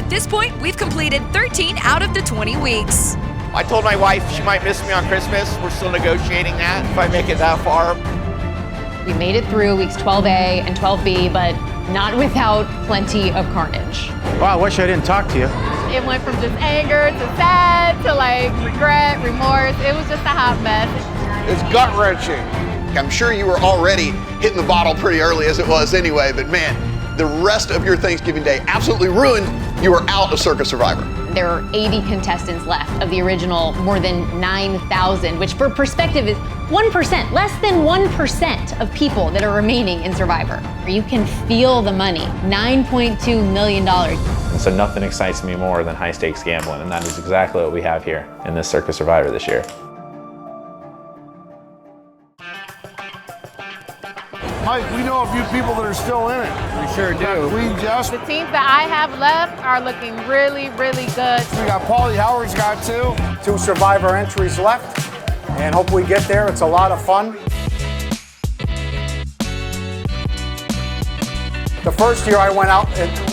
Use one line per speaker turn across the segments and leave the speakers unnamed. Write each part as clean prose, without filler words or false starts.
At this point, we've completed 13 out of the 20 weeks.
I told my wife she might miss me on Christmas. We're still negotiating that if I make it that far.
We made it through weeks 12A and 12B, but not without plenty of carnage.
Wow, I wish I didn't talk to you.
It went from just anger to sad to like regret, remorse. It was just a hot mess.
It's gut-wrenching. I'm sure you were already hitting the bottle pretty early as it was anyway, but man, the rest of your Thanksgiving Day absolutely ruined. You were out of Circa Survivor.
There are 80 contestants left of the original more than 9,000, which for perspective is 1%, less than 1% of people that are remaining in Survivor. You can feel the money, $9.2 million.
And so nothing excites me more than high stakes gambling, and that is exactly what we have here in this Circa Survivor this year.
Mike, we know a few people that are still in it.
We sure do.
Queen Jess.
The teams that I have left are looking really, really good.
We got Paulie Howard's got two.
2 Survivor entries left, and hope we get there. It's a lot of fun. The first year I went out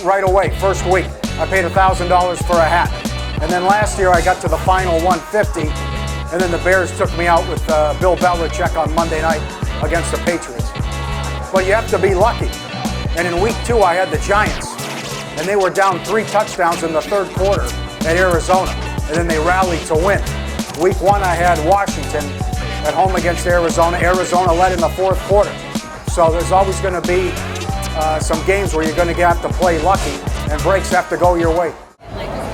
right away, first week. I paid $1,000 for a hat. And then last year I got to the final 150, and then the Bears took me out with Bill Belichick on Monday night against the Patriots. But you have to be lucky. And in week 2 I had the Giants, and they were down 3 touchdowns in the third quarter at Arizona, and then they rallied to win. Week 1 I had Washington at home against Arizona. Arizona led in the fourth quarter. So there's always going to be some games where you're going to have to play lucky, and breaks have to go your way.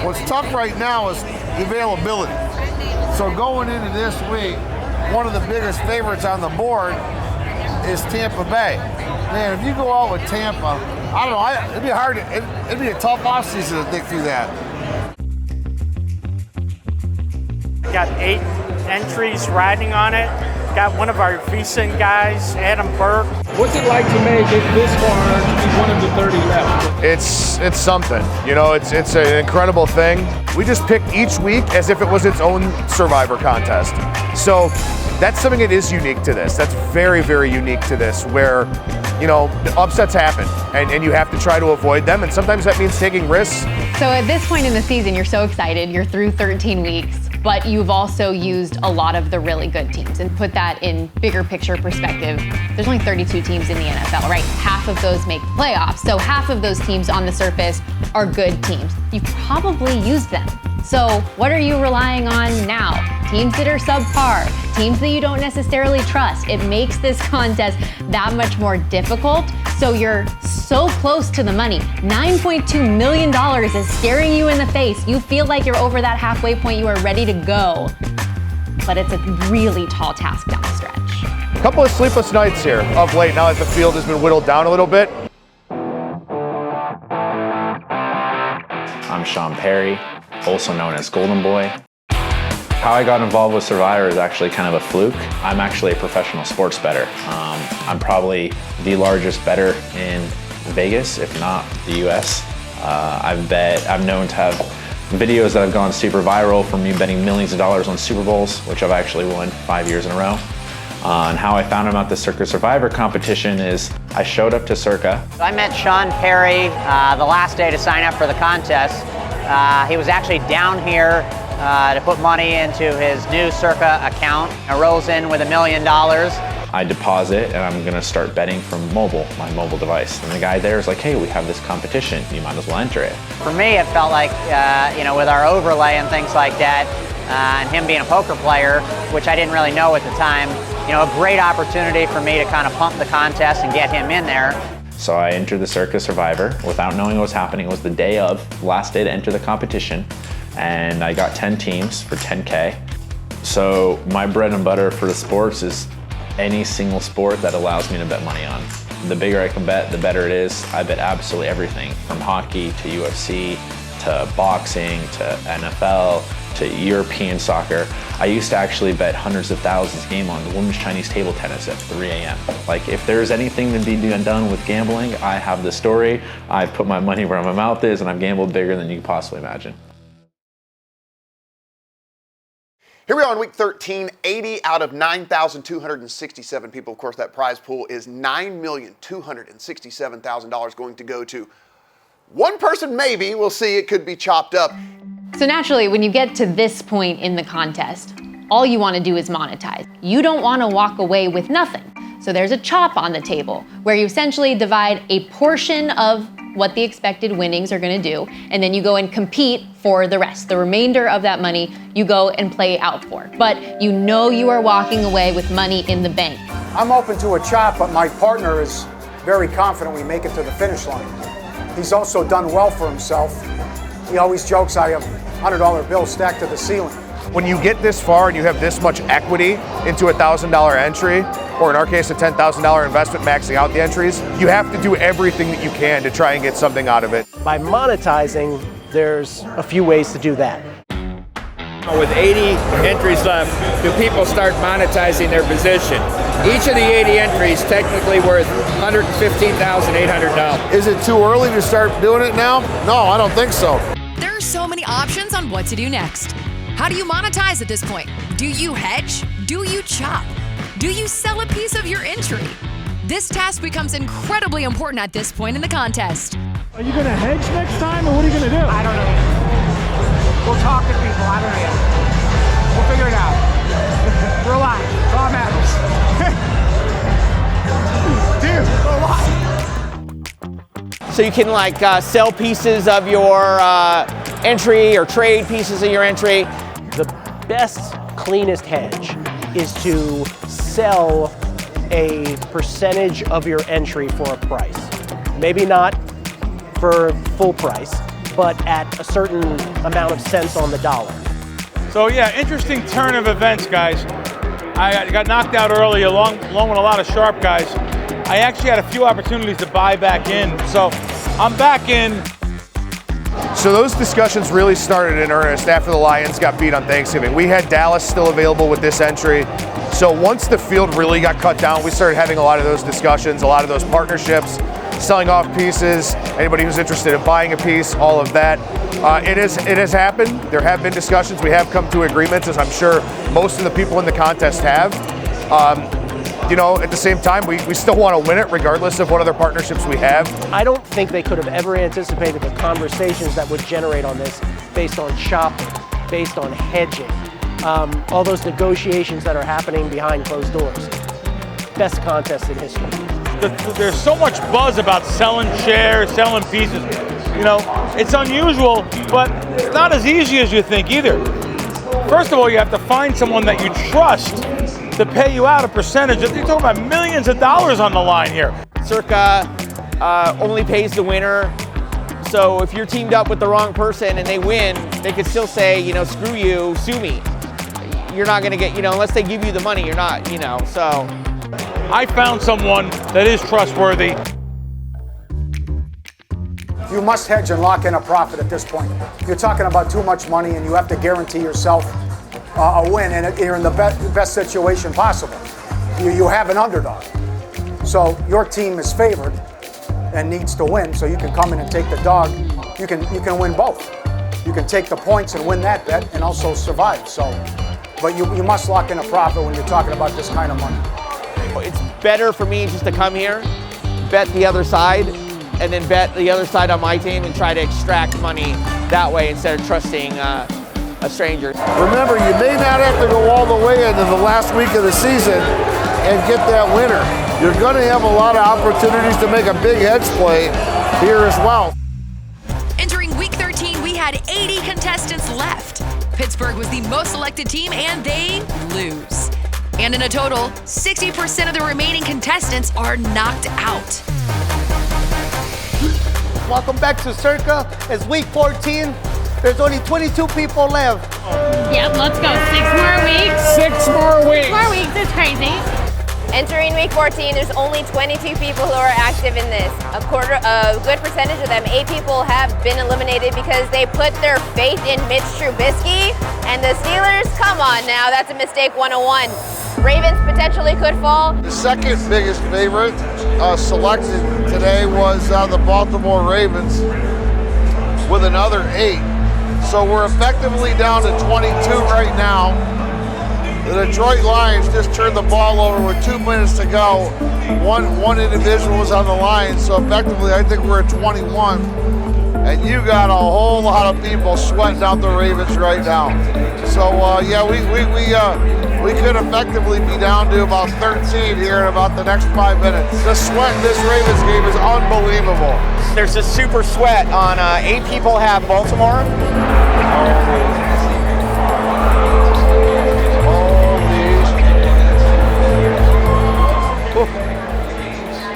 What's tough right now is availability. So going into this week, one of the biggest favorites on the board is Tampa Bay. Man, if you go out with Tampa, I don't know, it'd be hard. It'd be a tough offseason to think through that.
Got 8 entries riding on it. Got one of our VSiN guys, Adam Burke.
What's it like to make it this far to be one of the 30 left?
It's something. You know, it's an incredible thing. We just pick each week as if it was its own Survivor contest. So that's something that is unique to this. That's very, very unique to this, where, you know, the upsets happen and you have to try to avoid them, and sometimes that means taking risks.
So at this point in the season, you're so excited, you're through 13 weeks, but you've also used a lot of the really good teams. And put that in bigger picture perspective, there's only 32 teams in the NFL, right? Half of those make the playoffs. So half of those teams on the surface are good teams. You've probably used them. So what are you relying on now? Teams that are subpar, teams that you don't necessarily trust. It makes this contest that much more difficult. So you're so close to the money. $9.2 million is staring you in the face. You feel like you're over that halfway point. You are ready to go. But it's a really tall task down the stretch.
A couple of sleepless nights here of late now that the field has been whittled down a little bit.
I'm Sean Perry, also known as Golden Boy. How I got involved with Survivor is actually kind of a fluke. I'm actually a professional sports bettor. I'm probably the largest bettor in Vegas, if not the US. I'm known to have videos that have gone super viral from me betting millions of dollars on Super Bowls, which I've actually won 5 years in a row. And how I found about the Circa Survivor competition is I showed up to Circa.
I met Sean Perry the last day to sign up for the contest. He was actually down here to put money into his new Circa account. I rolls in with $1 million.
I deposit and I'm gonna start betting from my mobile device. And the guy there is like, hey, we have this competition, you might as well enter it.
For me, it felt like, you know, with our overlay and things like that, and him being a poker player, which I didn't really know at the time, you know, a great opportunity for me to kind of pump the contest and get him in there.
So I entered the Circa Survivor without knowing what was happening. It was the day of, last day to enter the competition. And I got 10 teams for 10K. So my bread and butter for the sports is any single sport that allows me to bet money on. The bigger I can bet, the better it is. I bet absolutely everything from hockey to UFC to boxing to NFL to European soccer. I used to actually bet hundreds of thousands game on the women's Chinese table tennis at 3 a.m. Like, if there's anything to be done with gambling, I have the story. I've put my money where my mouth is, and I've gambled bigger than you could possibly imagine.
Here we are in week 13, 80 out of 9,267 people. Of course, that prize pool is $9,267,000 going to go to One person maybe will see it could be chopped up.
So naturally, when you get to this point in the contest, all you want to do is monetize. You don't want to walk away with nothing. So there's a chop on the table where you essentially divide a portion of what the expected winnings are going to do, and then you go and compete for the rest. The remainder of that money you go and play out for. But you know you are walking away with money in the bank.
I'm open to a chop, but my partner is very confident we make it to the finish line. He's also done well for himself. He always jokes I have $100 bills stacked to the ceiling.
When you get this far and you have this much equity into a $1,000 entry, or in our case a $10,000 investment maxing out the entries, you have to do everything that you can to try and get something out of it.
By monetizing, there's a few ways to do that.
With 80 entries left, do people start monetizing their position? Each of the 80 entries technically worth $115,800.
Is it too early to start doing it now? No, I don't think so.
There are so many options on what to do next. How do you monetize at this point? Do you hedge? Do you chop? Do you sell a piece of your entry? This task becomes incredibly important at this point in the contest.
Are you going to hedge next time, or what are you going to do?
I don't know. We'll talk to people. I don't know yet. We'll figure it out. We're alive. That's all that matters. Dude, we're alive.
So you can like sell pieces of your entry or trade pieces of your entry.
The best, cleanest hedge is to sell a percentage of your entry for a price. Maybe not for full price, but at a certain amount of cents on the dollar.
So yeah, interesting turn of events, guys. I got knocked out early along with a lot of sharp guys. I actually had a few opportunities to buy back in, so I'm back in.
So those discussions really started in earnest after the Lions got beat on Thanksgiving. We had Dallas still available with this entry. So once the field really got cut down, we started having a lot of those discussions, a lot of those partnerships, selling off pieces, anybody who's interested in buying a piece, all of that. It has happened. There have been discussions. We have come to agreements, as I'm sure most of the people in the contest have. You know, at the same time, we still want to win it regardless of what other partnerships we have.
I don't think they could have ever anticipated the conversations that would generate on this based on shopping, based on hedging, all those negotiations that are happening behind closed doors. Best contest in history.
There's so much buzz about selling shares, selling pieces. You know, it's unusual, but it's not as easy as you think either. First of all, you have to find someone that you trust to pay you out a percentage. You're talking about millions of dollars on the line here.
Circa only pays the winner. So if you're teamed up with the wrong person and they win, they could still say, you know, screw you, sue me. You're not gonna get, you know, unless they give you the money, you're not, you know, so.
I found someone that is trustworthy.
You must hedge and lock in a profit at this point. You're talking about too much money and you have to guarantee yourself a win, and you're in the best situation possible. You have an underdog. So your team is favored and needs to win, so you can come in and take the dog. You can win both. You can take the points and win that bet and also survive. So, but you must lock in a profit when you're talking about this kind of money.
It's better for me just to come here, bet the other side, and then bet the other side on my team and try to extract money that way instead of trusting a stranger.
Remember, you may not have to go all the way into the last week of the season and get that winner. You're going to have a lot of opportunities to make a big hedge play here as well.
Entering week 13, we had 80 contestants left. Pittsburgh was the most selected team, and they lose. And in a total, 60% of the remaining contestants are knocked out.
Welcome back to Circa. It's week 14. There's only 22 people left.
Yep, let's go. 6 more weeks.
6 more weeks.
6 more weeks, it's crazy.
Entering week 14, there's only 22 people who are active in this. A good percentage of them, 8 people, have been eliminated because they put their faith in Mitch Trubisky. And the Steelers, come on now, that's a mistake 101. Ravens potentially could fall.
The second biggest favorite selected today was the Baltimore Ravens with another 8. So we're effectively down to 22 right now. The Detroit Lions just turned the ball over with 2 minutes to go. One individual was on the line, so effectively I think we're at 21. And you got a whole lot of people sweating out the Ravens right now. So yeah, we could effectively be down to about 13 here in about the next 5 minutes. The sweat in this Ravens game is unbelievable.
There's a super sweat on 8 people have Baltimore.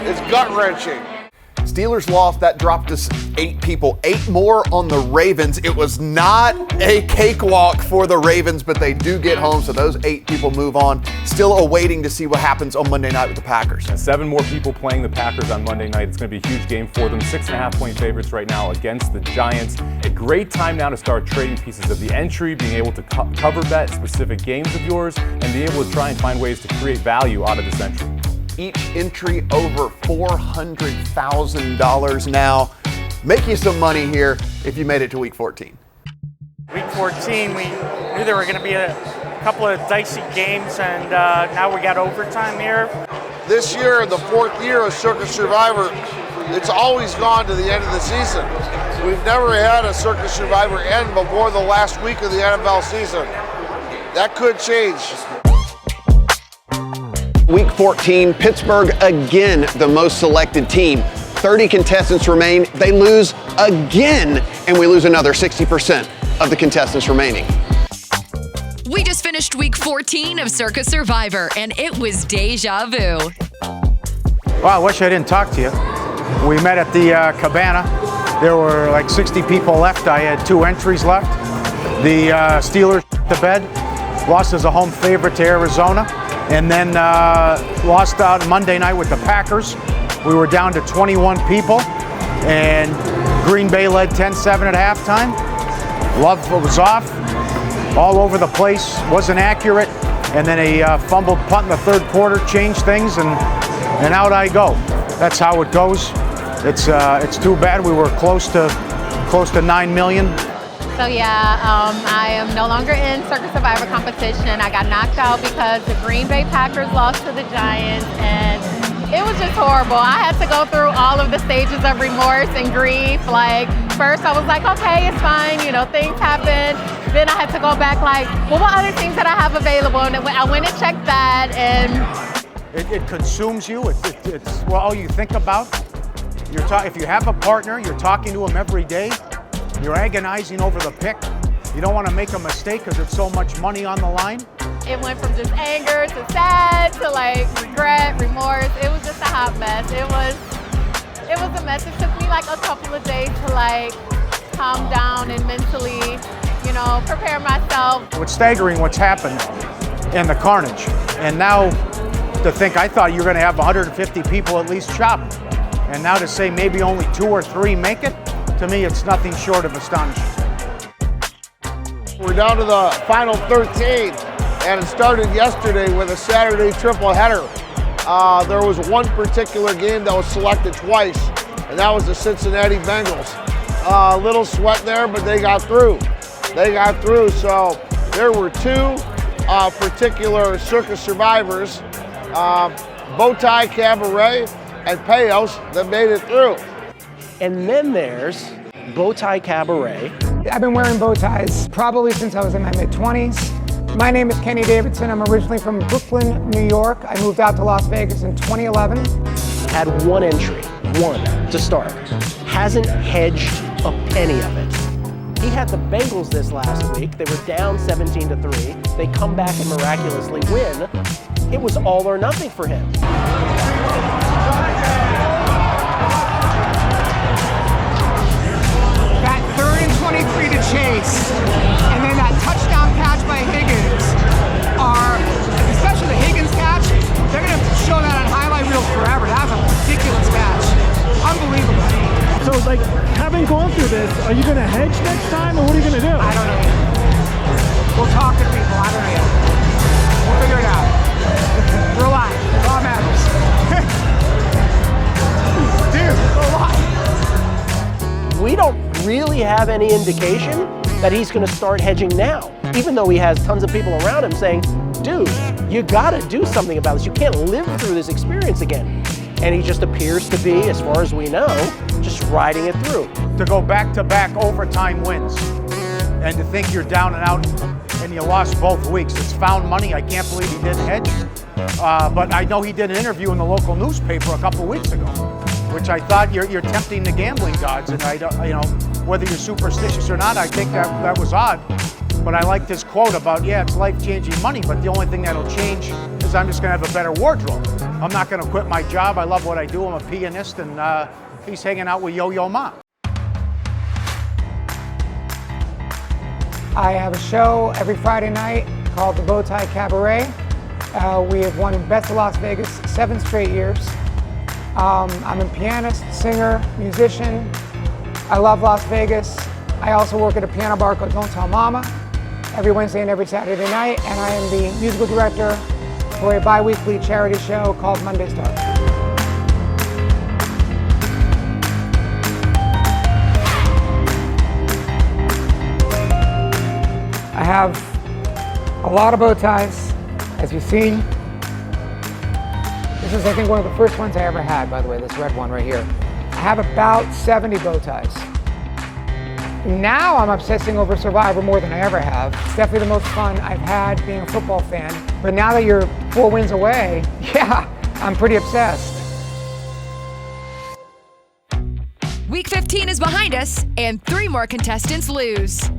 It's gut-wrenching.
Steelers lost, that dropped us 8 people. 8 more on the Ravens. It was not a cakewalk for the Ravens, but they do get home, so those 8 people move on. Still awaiting to see what happens on Monday night with the Packers.
And 7 more people playing the Packers on Monday night. It's going to be a huge game for them. 6.5-point favorites right now against the Giants. A great time now to start trading pieces of the entry, being able to cover bet specific games of yours, and be able to try and find ways to create value out of this entry.
Each entry over $400,000 now. Make you some money here if you made it to week 14.
Week 14, we knew there were going to be a couple of dicey games, and now we got overtime here.
This year, the 4th year of Circa Survivor, it's always gone to the end of the season. We've never had a Circa Survivor end before the last week of the NFL season. That could change.
Week 14, Pittsburgh again the most selected team. 30 contestants remain. They lose again, and we lose another 60% of the contestants remaining.
We just finished week 14 of Circa Survivor, and it was deja vu.
Well, I wish I didn't talk to you. We met at the Cabana. There were like 60 people left. I had 2 entries left. The Steelers to bed, lost as a home favorite to Arizona, and then lost out Monday night with the Packers. We were down to 21 people, and Green Bay led 10-7 at halftime. Love was off, all over the place, wasn't accurate, and then a fumbled punt in the 3rd quarter changed things, and out I go. That's how it goes. It's too bad. We were close to 9 million.
So yeah, I am no longer in Circa Survivor competition. I got knocked out because the Green Bay Packers lost to the Giants, and it was just horrible. I had to go through all of the stages of remorse and grief. Like, first I was like, okay, it's fine, you know, things happen. Then I had to go back like, well, what other things that I have available? And I went and checked that, and
it consumes you. It's all you think about. If you have a partner, you're talking to him every day. You're agonizing over the pick. You don't want to make a mistake because it's so much money on the line.
it went from just anger to sad to like regret, remorse. It was just a hot mess. It was a mess. It took me like a couple of days to like calm down and mentally, you know, prepare myself.
It's staggering what's happened and the carnage. And now to think, I thought you were going to have 150 people at least shop. And now to say maybe only 2 or 3 make it, to me it's nothing short of astonishing.
We're down to the final 13, and it started yesterday with a Saturday triple header. There was one particular game that was selected twice, and that was the Cincinnati Bengals. A little sweat there, but they got through. So there were 2 particular Circa survivors, Bowtie Cabaret and Payos, that made it through.
And then there's Bowtie Cabaret.
I've been wearing bow ties probably since I was in my mid-20s. My name is Kenny Davidson. I'm originally from Brooklyn, New York. I moved out to Las Vegas in 2011.
Had 1 entry, 1 to start. Hasn't hedged a penny of it. He had the Bengals this last week. They were down 17-3. They come back and miraculously win. It was all or nothing for him.
That 3rd and 23 to Chase, and then that touchdown catch by Higgins especially the Higgins catch, they're going to show that on highlight reels forever. That was a ridiculous catch. Unbelievable.
So, like, having gone through this, are you going to hedge next time, or what are you going to do?
I don't know. We'll talk to people. I don't know yet. We'll figure it out. Relax. It all matters. Dude, relax.
We don't really have any indication that he's going to start hedging now, even though he has tons of people around him saying, dude, you got to do something about this. You can't live through this experience again. And he just appears to be, as far as we know, just riding it through.
To go back-to-back overtime wins and to think you're down and out and you lost both weeks. It's found money. I can't believe he didn't hedge. But I know he did an interview in the local newspaper a couple of weeks ago, which I thought you're tempting the gambling gods. And I don't, whether you're superstitious or not, I think that was odd. But I liked his quote about, yeah, it's life-changing money, but the only thing that'll change is I'm just gonna have a better wardrobe. I'm not gonna quit my job. I love what I do. I'm a pianist, and he's hanging out with Yo-Yo Ma.
I have a show every Friday night called the Bowtie Cabaret. We have won Best of Las Vegas 7 straight years. I'm a pianist, singer, musician. I love Las Vegas. I also work at a piano bar called Don't Tell Mama every Wednesday and every Saturday night, and I am the musical director for a bi-weekly charity show called Monday's Dark. I have a lot of bow ties, as you've seen. This is, I think, one of the first ones I ever had, by the way, this red one right here. I have about 70 bow ties. Now I'm obsessing over Survivor more than I ever have. It's definitely the most fun I've had being a football fan. But now that you're 4 wins away, yeah, I'm pretty obsessed.
Week 15 is behind us, and 3 more contestants lose.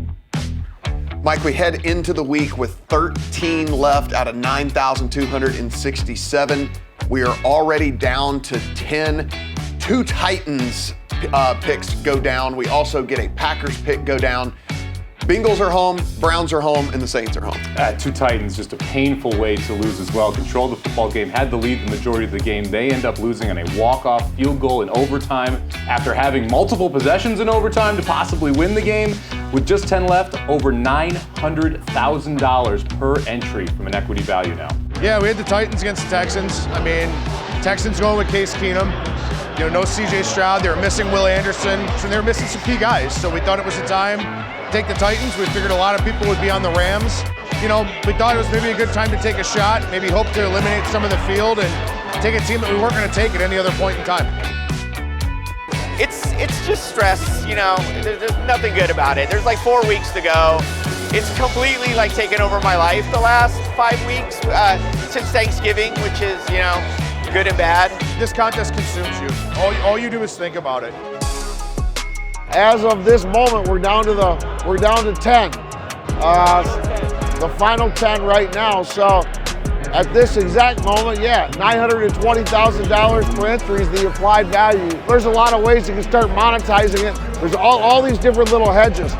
Mike, we head into the week with 13 left out of 9,267. We are already down to 10. 2 Titans picks go down. We also get a Packers pick go down. Bengals are home, Browns are home, and the Saints are home.
2 Titans, just a painful way to lose as well. Controlled the football game, had the lead the majority of the game. They end up losing on a walk-off field goal in overtime after having multiple possessions in overtime to possibly win the game. With just 10 left, over $900,000 per entry from an equity value now.
Yeah, we had the Titans against the Texans. I mean, Texans going with Case Keenum. No C.J. Stroud. They were missing Will Anderson. So they were missing some key guys. So we thought it was the time to take the Titans. We figured a lot of people would be on the Rams. We thought it was maybe a good time to take a shot, maybe hope to eliminate some of the field and take a team that we weren't going to take at any other point in time.
It's just stress, there's nothing good about it. There's like 4 weeks to go. It's completely like taken over my life the last 5 weeks since Thanksgiving, which is, good and bad.
This contest consumes you. All you do is think about it.
As of this moment, we're down to 10. The final 10 right now. So at this exact moment, yeah, $920,000 per entry is the applied value. There's a lot of ways you can start monetizing it. There's all these different little hedges.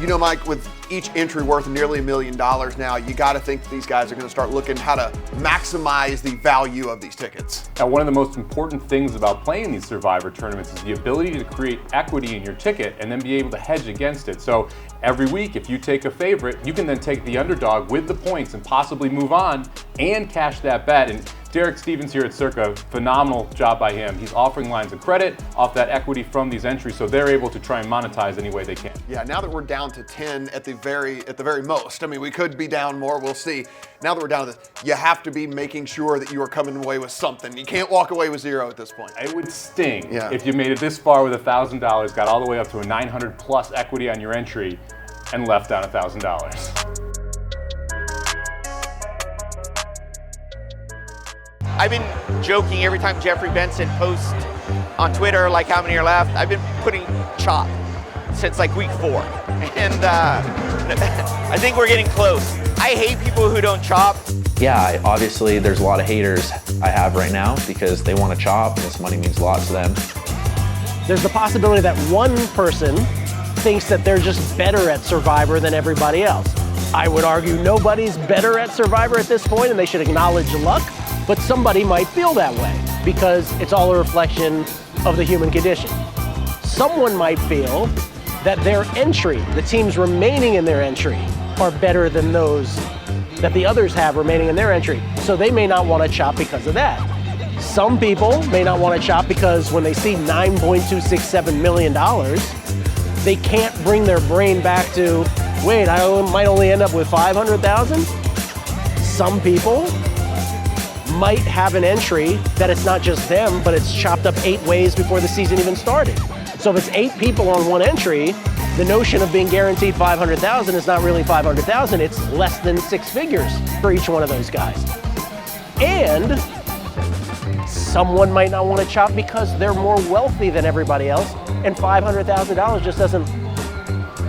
Mike, with each entry worth nearly $1 million now, you got to think these guys are going to start looking how to maximize the value of these tickets.
Now, one of the most important things about playing these Survivor tournaments is the ability to create equity in your ticket and then be able to hedge against it. So every week, if you take a favorite, you can then take the underdog with the points and possibly move on and cash that bet. And Derek Stevens here at Circa, phenomenal job by him. He's offering lines of credit off that equity from these entries, so they're able to try and monetize any way they can.
Yeah, now that we're down to 10 at the very most, I mean, we could be down more, we'll see. Now that we're down to this, you have to be making sure that you are coming away with something. You can't walk away with 0 at this point.
It would sting if you made it this far with $1,000, got all the way up to a 900 plus equity on your entry, and left down $1,000.
I've been joking every time Jeffrey Benson posts on Twitter like how many are left. I've been putting chop since like week 4. And I think we're getting close. I hate people who don't chop.
Yeah, obviously there's a lot of haters I have right now because they want to chop. This money means a lot to them.
There's the possibility that one person thinks that they're just better at Survivor than everybody else. I would argue nobody's better at Survivor at this point and they should acknowledge luck. But somebody might feel that way because it's all a reflection of the human condition. Someone might feel that their entry, the teams remaining in their entry, are better than those that the others have remaining in their entry. So they may not want to chop because of that. Some people may not want to chop because when they see $9.267 million, they can't bring their brain back to, wait, I might only end up with 500,000? Some people might have an entry that it's not just them, but it's chopped up 8 ways before the season even started. So if it's 8 people on one entry, the notion of being guaranteed 500,000 is not really 500,000, it's less than 6 figures for each one of those guys. And someone might not want to chop because they're more wealthy than everybody else, and $500,000 just doesn't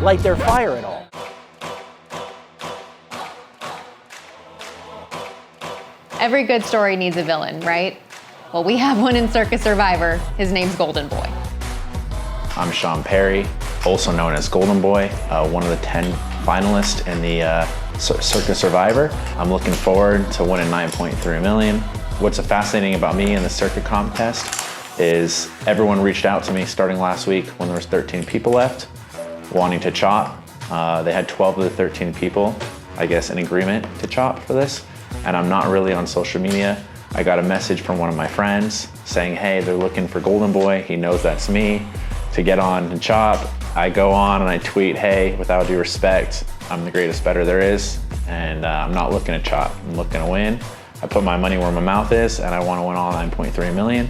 light their fire at all.
Every good story needs a villain, right? Well, we have one in Circa Survivor. His name's Golden Boy.
I'm Sean Perry, also known as Golden Boy, one of the 10 finalists in the Circa Survivor. I'm looking forward to winning $9.3 million. What's fascinating about me in the Circa contest is everyone reached out to me starting last week when there was 13 people left wanting to chop. They had 12 of the 13 people, I guess, in agreement to chop for this. And I'm not really on social media. I got a message from one of my friends saying, hey, they're looking for Golden Boy. He knows that's me to get on and chop. I go on and I tweet, hey, without due respect, I'm the greatest bettor there is. And I'm not looking to chop, I'm looking to win. I put my money where my mouth is and I want to win all $9.3 million.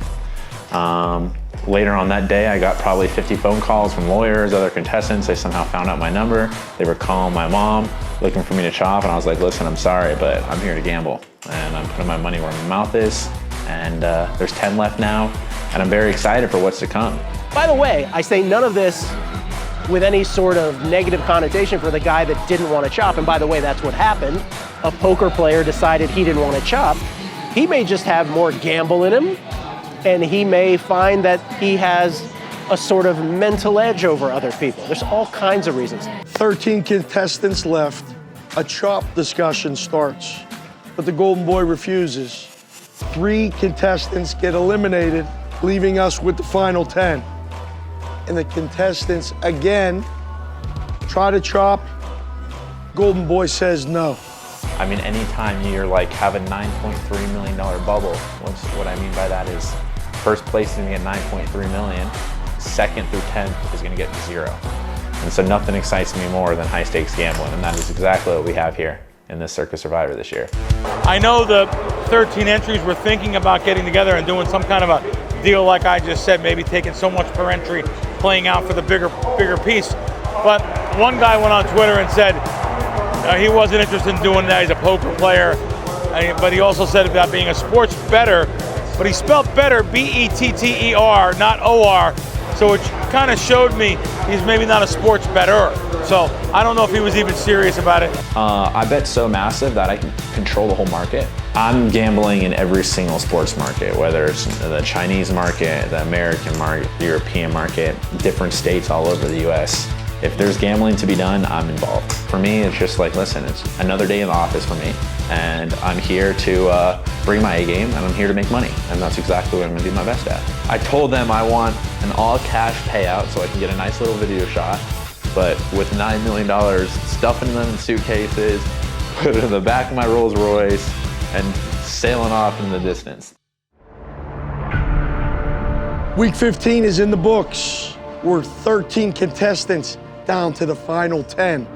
Later on that day, I got probably 50 phone calls from lawyers, other contestants. They somehow found out my number. They were calling my mom, looking for me to chop, and I was like, listen, I'm sorry, but I'm here to gamble. And I'm putting my money where my mouth is, and there's 10 left now, and I'm very excited for what's to come.
By the way, I say none of this with any sort of negative connotation for the guy that didn't want to chop, and by the way, that's what happened. A poker player decided he didn't want to chop. He may just have more gamble in him, and he may find that he has a sort of mental edge over other people. There's all kinds of reasons.
13 contestants left. A chop discussion starts, but the Golden Boy refuses. 3 contestants get eliminated, leaving us with the final 10. And the contestants again try to chop. Golden Boy says no.
I mean, anytime you're like have a $9.3 million bubble, what I mean by that is first place is gonna get $9.3 million, second through 10th is gonna get 0. And so nothing excites me more than high stakes gambling, and that is exactly what we have here in this Circa Survivor this year.
I know the 13 entries were thinking about getting together and doing some kind of a deal like I just said, maybe taking so much per entry, playing out for the bigger piece. But one guy went on Twitter and said he wasn't interested in doing that. He's a poker player, but he also said about being a sports bettor, but he spelled better B-E-T-T-E-R, not O-R. So it kind of showed me he's maybe not a sports bettor. So I don't know if he was even serious about it.
I bet so massive that I can control the whole market. I'm gambling in every single sports market, whether it's the Chinese market, the American market, the European market, different states all over the US. If there's gambling to be done, I'm involved. For me, it's just like, listen, it's another day in the office for me, and I'm here to bring my A game, and I'm here to make money, and that's exactly what I'm gonna do my best at. I told them I want an all-cash payout so I can get a nice little video shot, but with $9 million, stuffing them in suitcases, put it in the back of my Rolls Royce, and sailing off in the distance.
Week 15 is in the books. We're 13 contestants down to the final 10.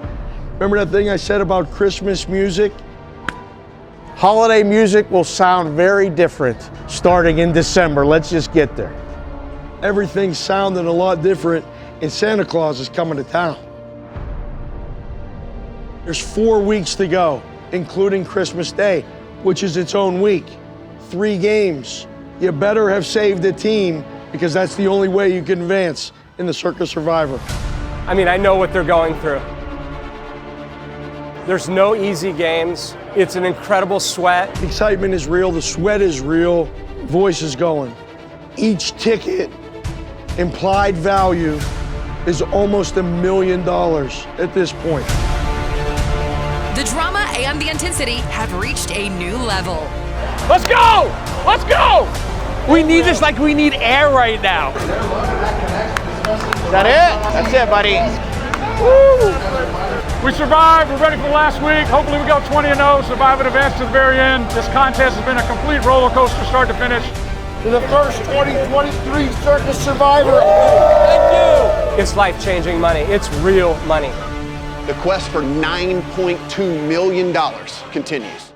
Remember that thing I said about Christmas music? Holiday music will sound very different starting in December. Let's just get there. Everything's sounding a lot different, and Santa Claus is coming to town. There's 4 weeks to go, including Christmas Day, which is its own week. 3 games. You better have saved a team, because that's the only way you can advance in the Circa Survivor.
I mean, I know what they're going through. There's no easy games. It's an incredible sweat.
The excitement is real, the sweat is real, voice is going. Each ticket, implied value, is almost $1 million at this point.
The drama and the intensity have reached a new level.
Let's go! Let's go! We need this like we need air right now.
Is that it? That's it, buddy.
Woo! We survived, we're ready for last week. Hopefully we go 20-0, survive and advance to the very end. This contest has been a complete roller coaster start to finish.
To the first 2023 Circa Survivor.
Thank you.
It's life-changing money. It's real money.
The quest for $9.2 million continues.